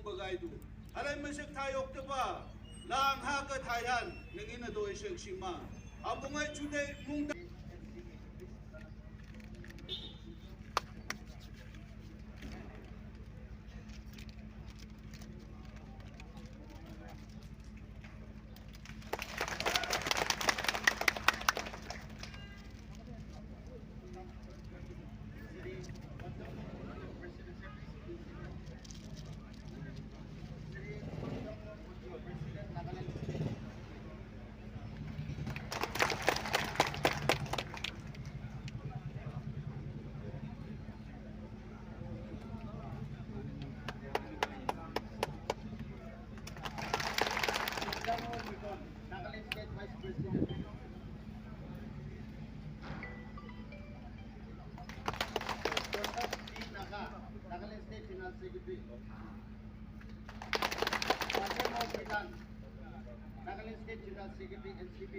bagaidu. Alay masik tayok ba? Lang ha ka Thailand nangin na do isang sima. Abungay jude mung Nagaland State Vice President. Nagaland State General Secretary. Nagaland State General Secretary NCP.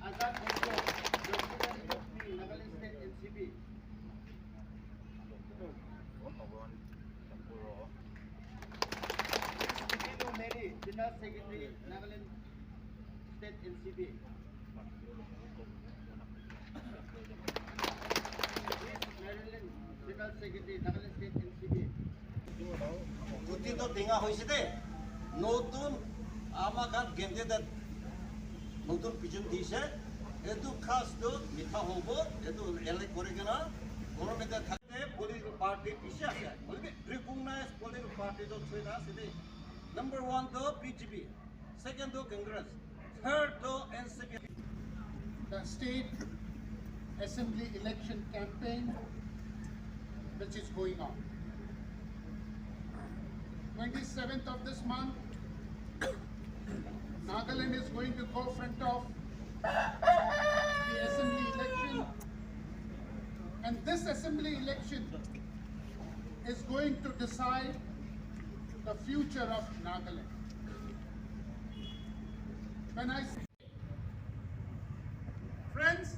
Azad Heko, President of Nagaland State NCP. Mary, General Secretary, Nagaland State NCP. Maryland, General Secretary, Nagaland State NCP. Kuti to tinga hoisite notun amakan gende that notun pigeon dise edu khas to mitha hobo edu elect koregena government thakte political party pise ase bolbe recognized political party to choina sile number 1 to BJP, second to Congress, third to NCP. The state assembly election campaign which is going on. 27th of this month, Nagaland is going to go front of the assembly election, and this assembly election is going to decide the future of Nagaland. When I say, friends,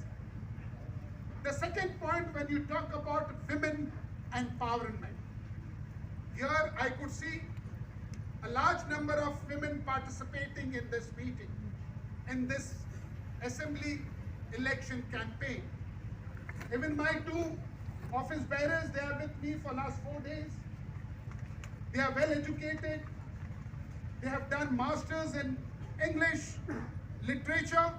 the second point when you talk about women empowerment, here I could see a large number of women participating in this meeting, in this assembly election campaign. Even my two office bearers, they are with me for last 4 days. They are well educated. They have done masters in English literature,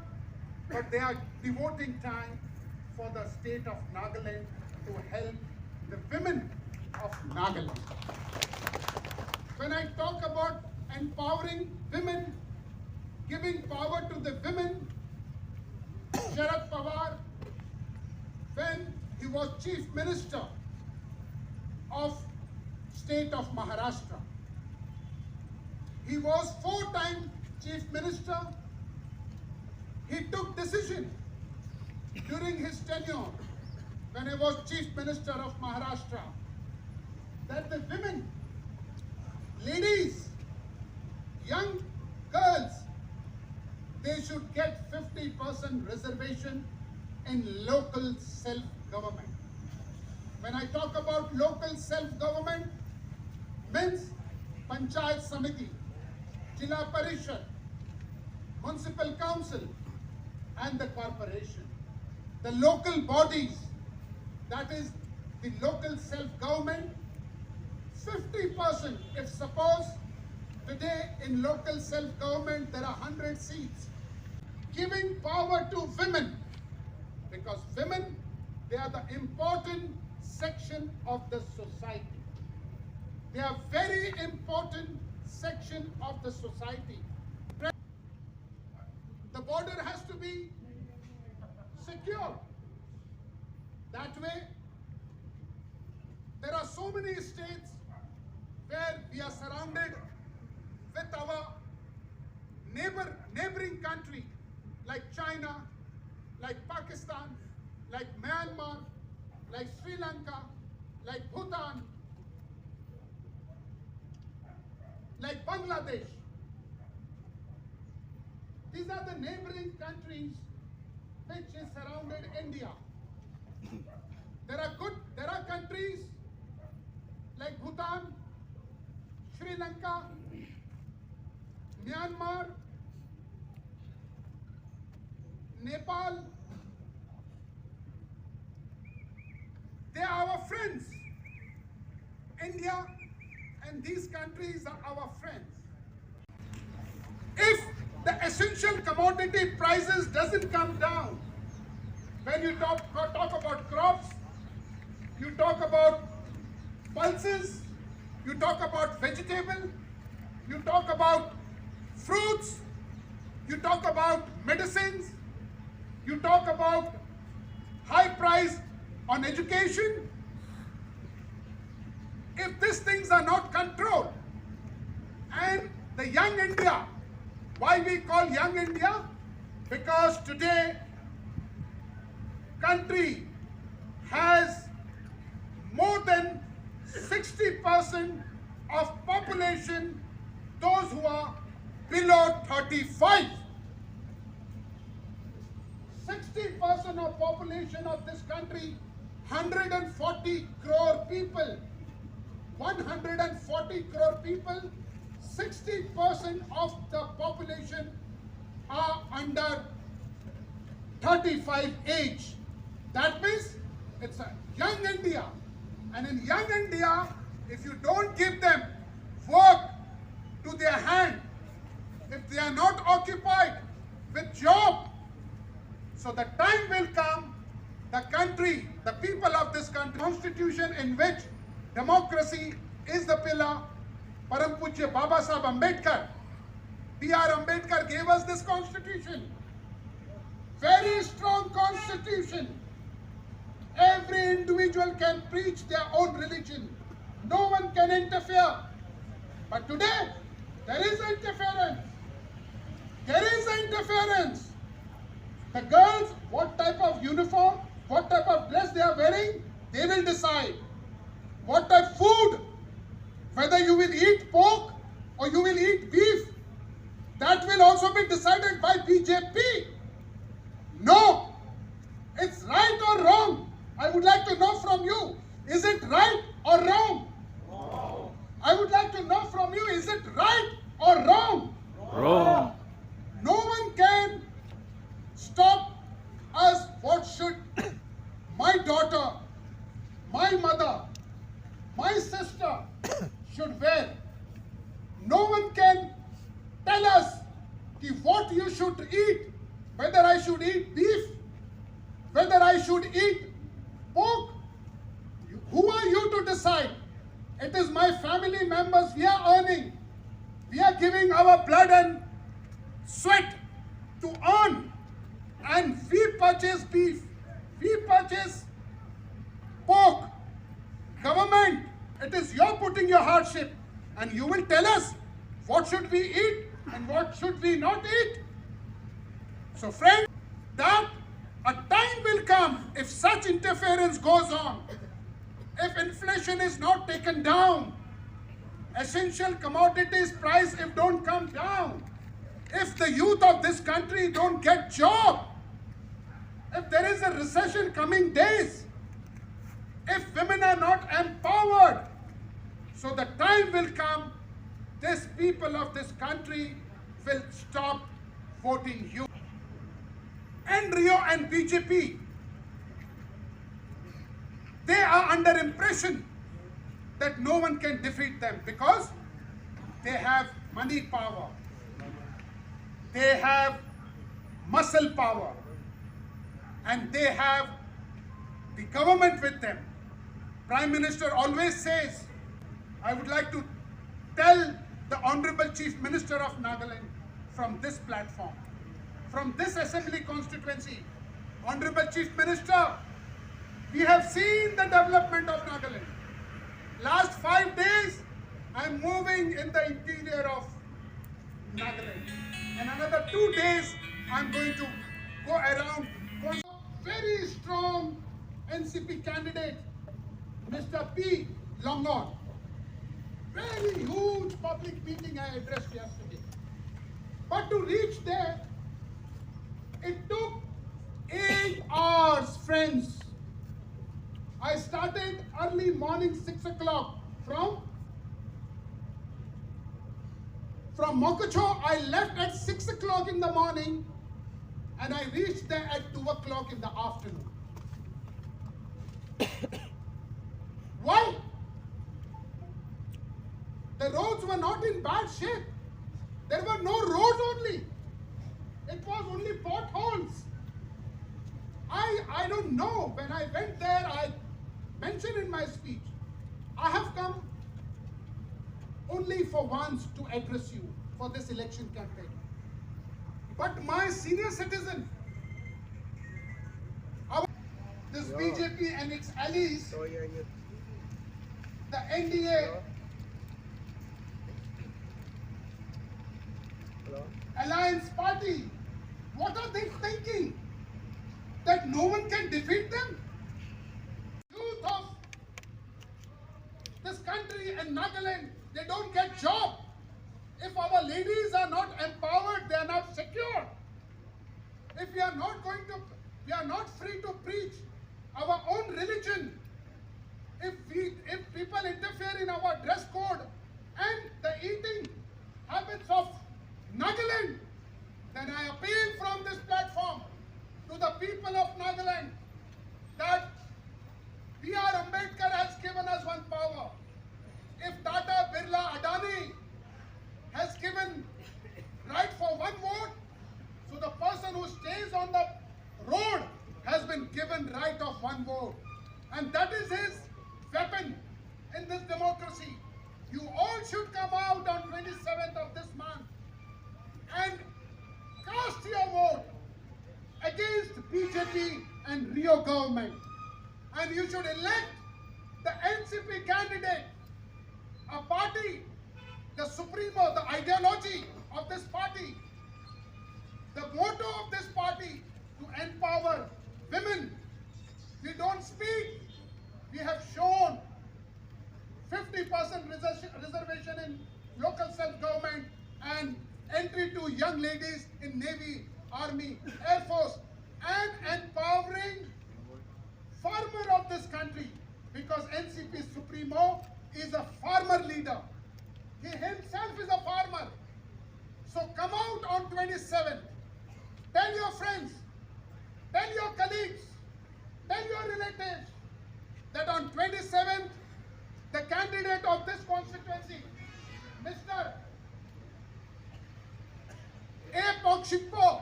but they are devoting time for the state of Nagaland to help the women of Nagaland. When I talk about empowering women, giving power to the women, Sharad Pawar, when he was Chief Minister of State of Maharashtra, he was 4-time Chief Minister. He took decision during his tenure when he was Chief Minister of Maharashtra that the women, ladies, young girls, they should get 50% reservation in local self-government. When I talk about local self-government, means Panchayat Samiti, Jila Parishad, Municipal Council and the corporation. The local bodies, that is the local self-government, 50%. If suppose today in local self-government there are 100 seats, giving power to women, because women, they are the important section of the society. They are very important section of the society. The border has to be secure. That way, there are so many states where we are surrounded with our neighboring country like China, like Pakistan, like Myanmar, like Sri Lanka, like Bhutan, like Bangladesh. These are the neighboring countries which is surrounded India. There are countries like Bhutan, Sri Lanka, Myanmar, Nepal. They are our friends. India and these countries are our friends. If the essential commodity prices doesn't come down, when you talk about crops, you talk about pulses, you talk about vegetable, you talk about fruits, you talk about medicines, you talk about high price on education. If these things are not controlled, and the young India, why we call young India? Because today country has more than 60% of population, those who are below 35. 60% of population of this country, 140 crore people. 140 crore people, 60% of the population are under 35 age. That means it's a young India. And in young India, if you don't give them work to their hand, if they are not occupied with job, so the time will come, the country, the people of this country, constitution in which democracy is the pillar. Param Pujya Baba Sahib Ambedkar, B.R. Ambedkar gave us this constitution. Very strong constitution. Every individual can preach their own religion. No one can interfere. But today, there is interference. There is interference. The girls, what type of uniform, what type of dress they are wearing, they will decide. What type of food, whether you will eat pork or you will eat beef, that will also be decided by BJP. No, it's right or wrong. I would like to know from you, is it right or wrong? Wrong. I would like to know from you, is it right or wrong? Wrong. No one can stop us. What should my daughter, my mother, my sister should wear? No one can tell us what you should eat, whether I should eat beef, whether I should eat pork. Who are you to decide? It is my family members. We are earning. We are giving our blood and sweat to earn. And we purchase beef. We purchase pork. Government, it is your putting your hardship. And you will tell us what should we eat and what should we not eat. So friends, that a time will come if such interference goes on, if inflation is not taken down, essential commodities price if don't come down, if the youth of this country don't get job, if there is a recession coming days, if women are not empowered, so the time will come, these people of this country will stop voting you. NRIO and BJP, they are under impression that no one can defeat them because they have money power, they have muscle power, and they have the government with them. Prime Minister always says, I would like to tell the Honorable Chief Minister of Nagaland from this platform, from this assembly constituency, Honorable Chief Minister, we have seen the development of Nagaland. Last 5 days, I am moving in the interior of Nagaland. And another 2 days, I am going to go around. Very strong NCP candidate, Mr. P. Longleng. Very huge public meeting I addressed yesterday. But to reach there, it took 8 hours, friends. I started early morning 6 o'clock from Mokacho. I left at 6 o'clock in the morning and I reached there at 2 o'clock in the afternoon. Why? The roads were not in bad shape. There were no roads only. It was only potholes. I don't know. When I went there, I mentioned in my speech, I have come only for once to address you for this election campaign. But my senior citizen, this BJP and its allies, the NDA, Alliance Party, what are they thinking? That no one can defeat them? Youth of this country and Nagaland, they don't get job. If our ladies are not empowered, they are not secure. If we are not free to preach our own religion, if people interfere in our dress code and the eating habits of Nagaland, then I appeal from this platform to the people of Nagaland that B.R. Ambedkar has given us one power. If Tata, Birla, Adani has given right for one vote, so the person who stays on the road has been given right of one vote. And that is his weapon in this democracy. You all should come out on 27th of this month and cast your vote against BJP and Rio government. And you should elect the NCP candidate, a party, the supremo, the ideology of this party, the motto of this party to empower women. We don't speak. We have shown 50% reservation in local self-government and entry to young ladies in Navy, Army, Air Force, and empowering farmer of this country, because NCP Supremo is a farmer leader. He himself is a farmer. So come out on 27th. Tell your friends, tell your colleagues, tell your relatives that on 27th, the candidate of this constituency, Mr. A. Pokshikpo,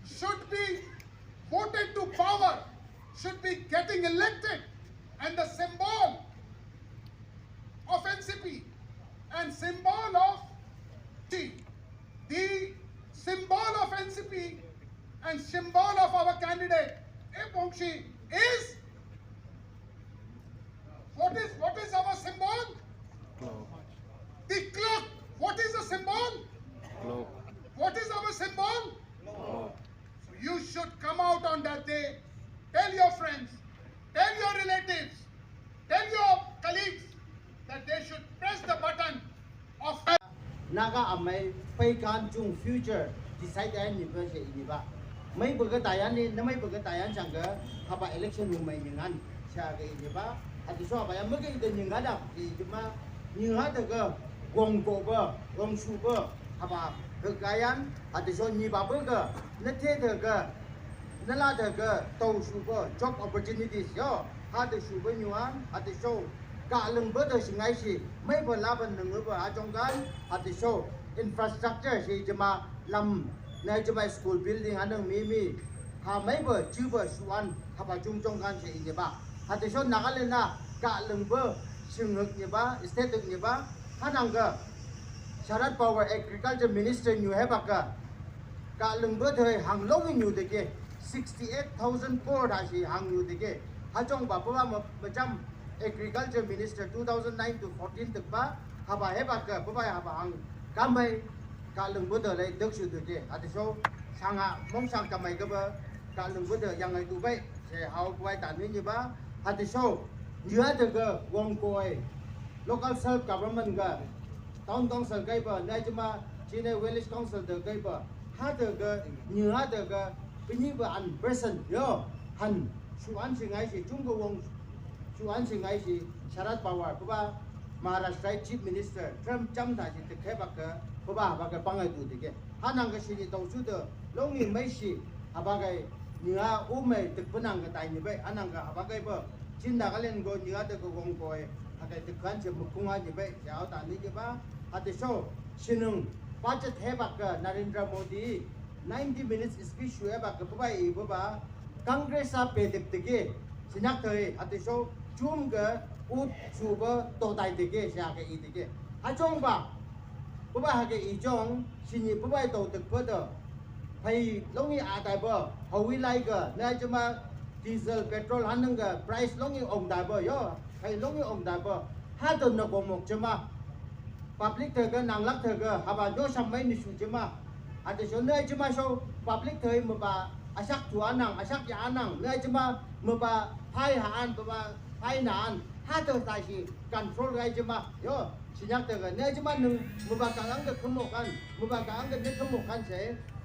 should be voted to power, should be getting elected, and the symbol of NCP and symbol of the symbol of NCP and symbol of our candidate A. Pokshi is what is our symbol? The clock. What is the symbol? What is our symbol? So you should come out on that day. Tell your friends, tell your relatives, tell your colleagues that they should press the button of Naga amai paikan chung future decide any verse ini ba. Mai berkatayan ni, namai berkatayan sangka apa election rumai dengan siaga ini ba. Hati so apa yang mungkin itu yang ada di cuma yang ada ke gong gober, gong suber apa kekayaan hati so ni apa ke nanti ke nala ke tau suber job opportunities yo hati suber nyuan hati so cả lưng bớt đời sinh ngay gì mấy bữa lá bên đừng bữa ở trong cái hati so infrastructure gì cuma làm này cuma school building anh đừng mi ha mấy bữa chưa bữa suan apa chung trong kan gì ini ba hati so nagaland na cả lưng bữa sinh ngực như ba state như ba hanang ke Syarat Power Agriculture Minister new hai baka cả lưng bữa thời hàng lâu nhiều đấy ke 68,000 crore đã gì hàng nhiều đấy ke ha trong ba macam Agriculture Minister 2009 to 14 thực ba haba hebak ke babai haba hang kamai ka lung bu de lai dek su de je ati so sanga mong sang kamai ke ba ka lung bu de yang ai tu bai se hau kwai tan ni ba ati so nhớ de ke wong koi local self government ke town council ke ba nai chuma chine village council de ke ba ha de ke nhớ de ke pini ba an person yo han su an singai si chung ko wong chu an sing ai si Sharad Pawar ba Maharashtra Chief Minister Trump cham da si te khe ba ka ba ka pangai tu de ke hanang ka si ni tau su de long ni mai si ba ka nia u mai te panang ka tai ni be anang ka ba ka ba chin da ka len go nia de ko gong ko e ha ka te kan che mu kung ha ni be ya ta ni ke ba ha te so sinung pa che the ba ka Narendra Modi 90 minutes speech shu ba ka ba e ba Congress a pe de ke sinak thei ha te so chum ga ut chu ba to dai de ke sha ke I de ke ha chong ba ha ke I chong sin ni ba to de pa de hay long ni a dai ba how we like na chama diesel petrol han ga price long ni ong dai ba yo hay long ni ong dai ba ha to na ko mok chama public the ga nang lak the ga ha ba do sam mai ni su chama ha te so na chama so public thei ma ba asak tu anang asak ya anang na chama ma ba phai ha an ba phai na an ha to ta si control ga chama yo sinyak the ga na chama nung ma ba ka ang ga khmo kan ma ba ka ang ga ne khmo kan se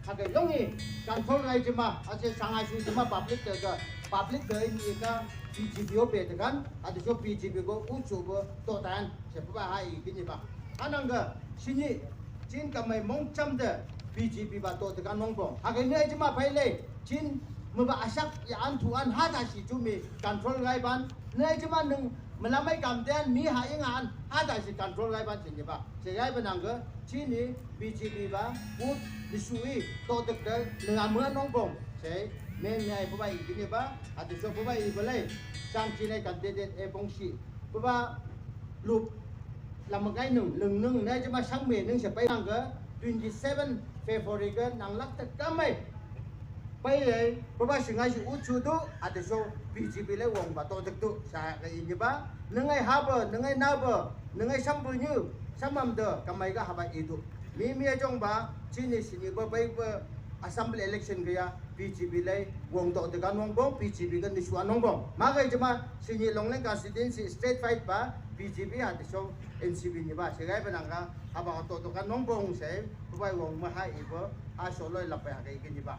ha ga long ni control ga chama ase sangai su chama public the ga public the ni ka BJP o pe kan ha te so BJP go u chu bo to tan se ba ha I ki ni ba anang ga sini chin ka mai mong cham de BJP ba to kan mong bong ha ga ne chama phai le chin ma ba asak ya an thu an ha ta si chu mi control gai ban ne chama nung malamai kam ten mi ha ing an ha ta si control gai ban sin ni ba se gai ban ang ga chin ni BJP ba u ni sui to de de nang ma nong bong se men ngai ba I ki ni ba ha tu so ba I ba le sang chi nei kan de e bong si ba lup làm cái nung nung này cho mà sang miền nung sẽ bay ngang cái 27 February cái nang lắc tất cả mấy bay đấy ba sinh ai chịu uất đó à để cho BJP lấy vòng và tổ chức đó sao cái gì ba nung ai harbor nung ai neighbor nung ai sam bự như sam am đó cái mấy cái haba itu mi trong ba chỉ này xin ba bay ba assembly election cái BJP lấy vòng tổ chức ăn vòng bông BJP cái nisuan vòng bông mà cái cho mà xin Longleng constituency state fight ba BJP à để cho NCP ni ba segai ba nang ka aba to kan nong bong se ba wong ma ha I ba a so loi la pa ka I ni ba